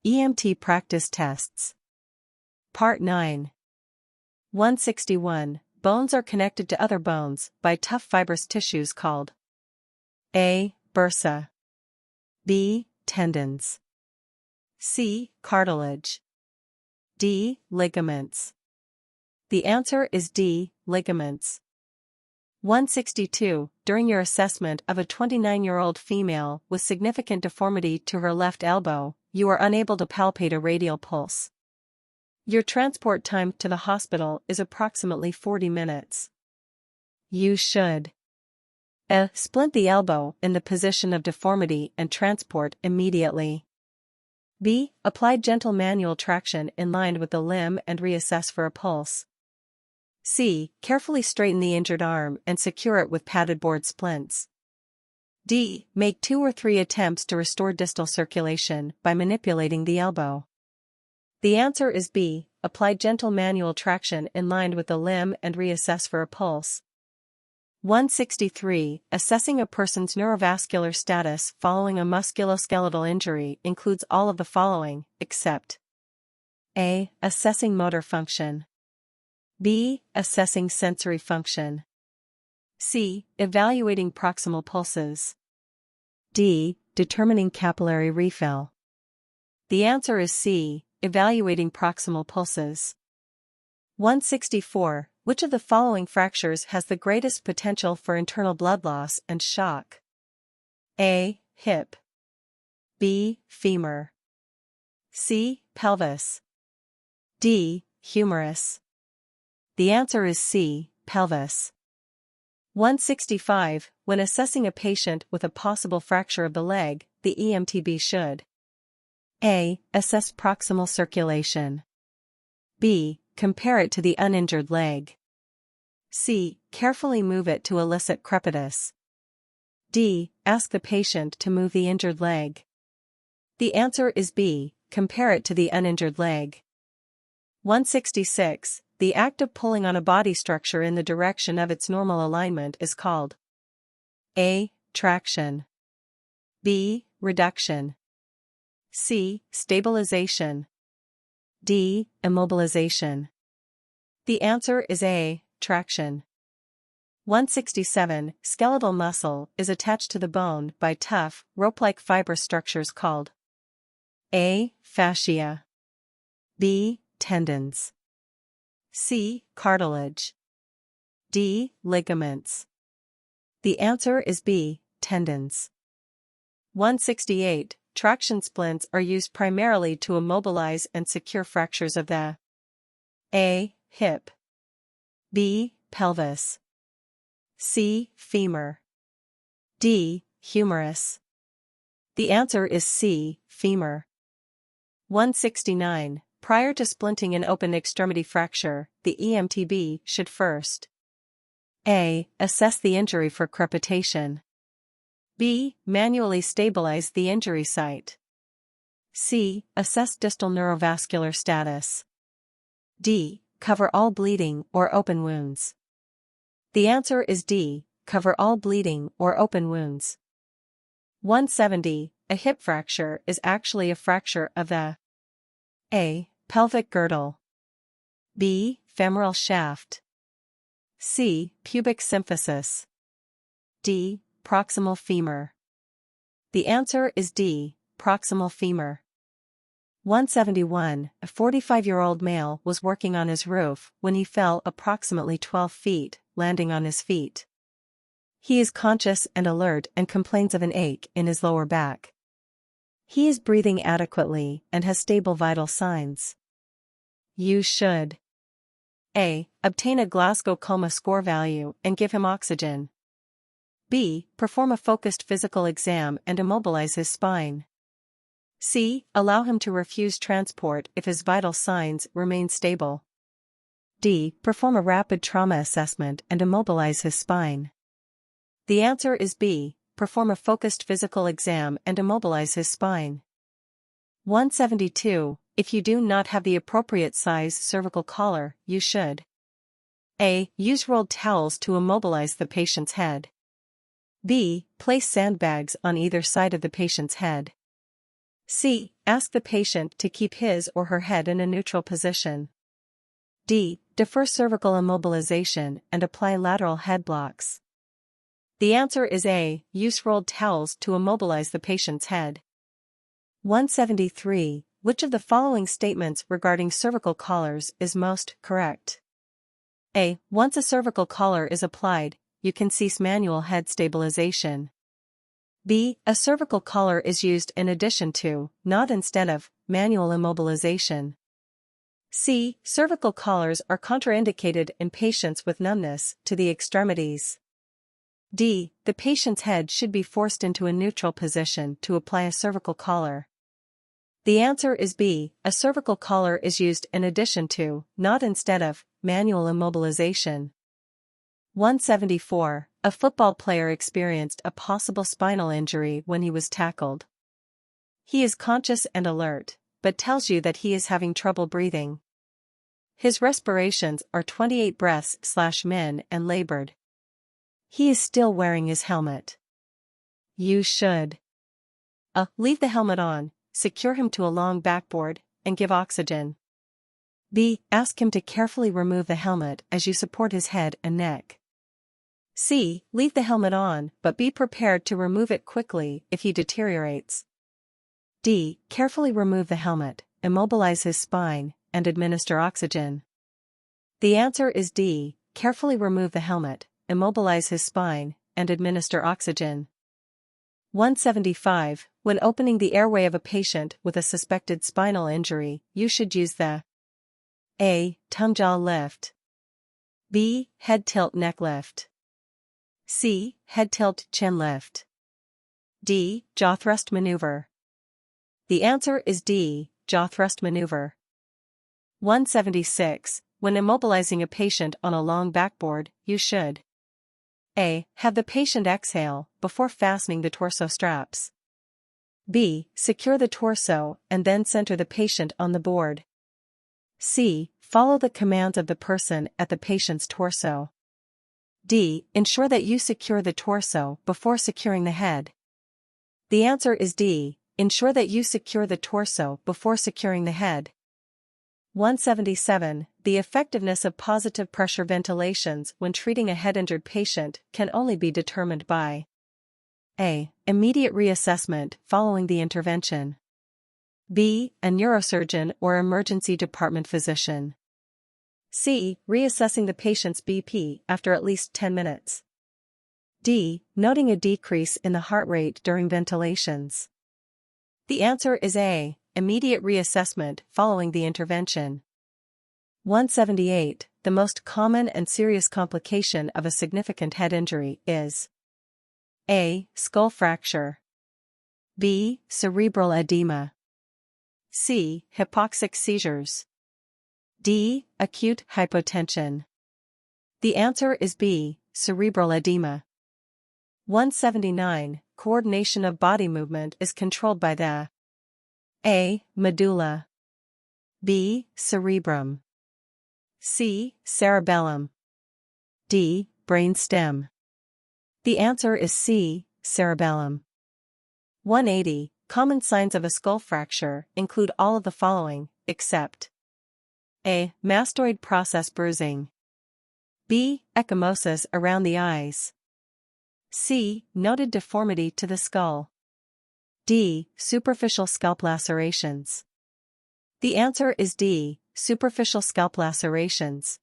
EMT practice tests. Part 9. 161. Bones are connected to other bones by tough fibrous tissues called A. Bursa, B. Tendons, C. Cartilage, D. Ligaments. The answer is D. Ligaments. 162. During your assessment of a 29-year-old female with significant deformity to her left elbow, you are unable to palpate a radial pulse. Your transport time to the hospital is approximately 40 minutes. You should A. Splint the elbow in the position of deformity and transport immediately. B. Apply gentle manual traction in line with the limb and reassess for a pulse. C. Carefully straighten the injured arm and secure it with padded board splints. D. Make 2 or 3 attempts to restore distal circulation by manipulating the elbow. The answer is B. Apply gentle manual traction in line with the limb and reassess for a pulse. 163. Assessing a person's neurovascular status following a musculoskeletal injury includes all of the following, except A. Assessing motor function, B. Assessing sensory function, C. Evaluating proximal pulses, D. Determining capillary refill. The answer is C. Evaluating proximal pulses. 164. Which of the following fractures has the greatest potential for internal blood loss and shock? A. Hip, B. Femur, C. Pelvis, D. Humerus. The answer is C. Pelvis. 165. When assessing a patient with a possible fracture of the leg, the EMTB should A. Assess proximal circulation, B. Compare it to the uninjured leg, C. Carefully move it to elicit crepitus, D. Ask the patient to move the injured leg. The answer is B. Compare it to the uninjured leg. 166. The act of pulling on a body structure in the direction of its normal alignment is called A. Traction, B. Reduction, C. Stabilization, D. Immobilization. The answer is A. Traction. 167. Skeletal muscle is attached to the bone by tough, rope-like fibrous structures called A. Fascia, B. Tendons, C. Cartilage, D. Ligaments. The answer is B. Tendons. 168. Traction splints are used primarily to immobilize and secure fractures of the A. Hip, B. Pelvis, C. Femur, D. Humerus. The answer is C. Femur. 169. Prior to splinting an open extremity fracture, the EMTB should first A. Assess the injury for crepitation, B. Manually stabilize the injury site, C. Assess distal neurovascular status, D. Cover all bleeding or open wounds. The answer is D. Cover all bleeding or open wounds. 170. A hip fracture is actually a fracture of the A. Pelvic girdle, B. Femoral shaft, C. Pubic symphysis, D. Proximal femur. The answer is D. Proximal femur. 171. A 45-year-old male was working on his roof when he fell approximately 12 feet, landing on his feet. He is conscious and alert and complains of an ache in his lower back. He is breathing adequately and has stable vital signs. You should A. Obtain a Glasgow Coma score value and give him oxygen, B. Perform a focused physical exam and immobilize his spine, C. Allow him to refuse transport if his vital signs remain stable, D. Perform a rapid trauma assessment and immobilize his spine. The answer is B. Perform a focused physical exam and immobilize his spine. 172. If you do not have the appropriate size cervical collar, you should A. Use rolled towels to immobilize the patient's head, B. Place sandbags on either side of the patient's head, C. Ask the patient to keep his or her head in a neutral position. D. Defer cervical immobilization and apply lateral head blocks. The answer is A. Use rolled towels to immobilize the patient's head. 173. Which of the following statements regarding cervical collars is most correct? A. Once a cervical collar is applied, you can cease manual head stabilization. B. A cervical collar is used in addition to, not instead of, manual immobilization. C. Cervical collars are contraindicated in patients with numbness to the extremities. D. The patient's head should be forced into a neutral position to apply a cervical collar. The answer is B. A cervical collar is used in addition to, not instead of, manual immobilization. 174. A football player experienced a possible spinal injury when he was tackled. He is conscious and alert, but tells you that he is having trouble breathing. His respirations are 28 breaths/min and labored. He is still wearing his helmet. You should A. Leave the helmet on, secure him to a long backboard, and give oxygen. B. Ask him to carefully remove the helmet as you support his head and neck. C. Leave the helmet on, but be prepared to remove it quickly if he deteriorates. D. Carefully remove the helmet, immobilize his spine, and administer oxygen. The answer is D. Carefully remove the helmet, immobilize his spine, and administer oxygen. 175. When opening the airway of a patient with a suspected spinal injury, you should use the A. Tongue jaw lift. B. Head tilt neck lift. C. Head tilt chin lift. D. Jaw thrust maneuver. The answer is D. Jaw thrust maneuver. 176. When immobilizing a patient on a long backboard, you should A. Have the patient exhale before fastening the torso straps. B. Secure the torso and then center the patient on the board. C. Follow the commands of the person at the patient's torso. D. Ensure that you secure the torso before securing the head. The answer is D. Ensure that you secure the torso before securing the head. 177. The effectiveness of positive pressure ventilations when treating a head-injured patient can only be determined by A. Immediate reassessment following the intervention. B. A neurosurgeon or emergency department physician. C. Reassessing the patient's BP after at least 10 minutes. D. Noting a decrease in the heart rate during ventilations. The answer is A. Immediate reassessment following the intervention. 178. The most common and serious complication of a significant head injury is A. Skull fracture. B. Cerebral edema. C. Hypoxic seizures. D. Acute hypotension. The answer is B. Cerebral edema. 179. Coordination of body movement is controlled by the A. Medulla. B. Cerebrum. C. Cerebellum. D. Brainstem. The answer is C. Cerebellum. 180. Common signs of a skull fracture include all of the following, except A. Mastoid process bruising. B. Ecchymosis around the eyes. C. Noted deformity to the skull. D. Superficial scalp lacerations. The answer is D. Superficial scalp lacerations.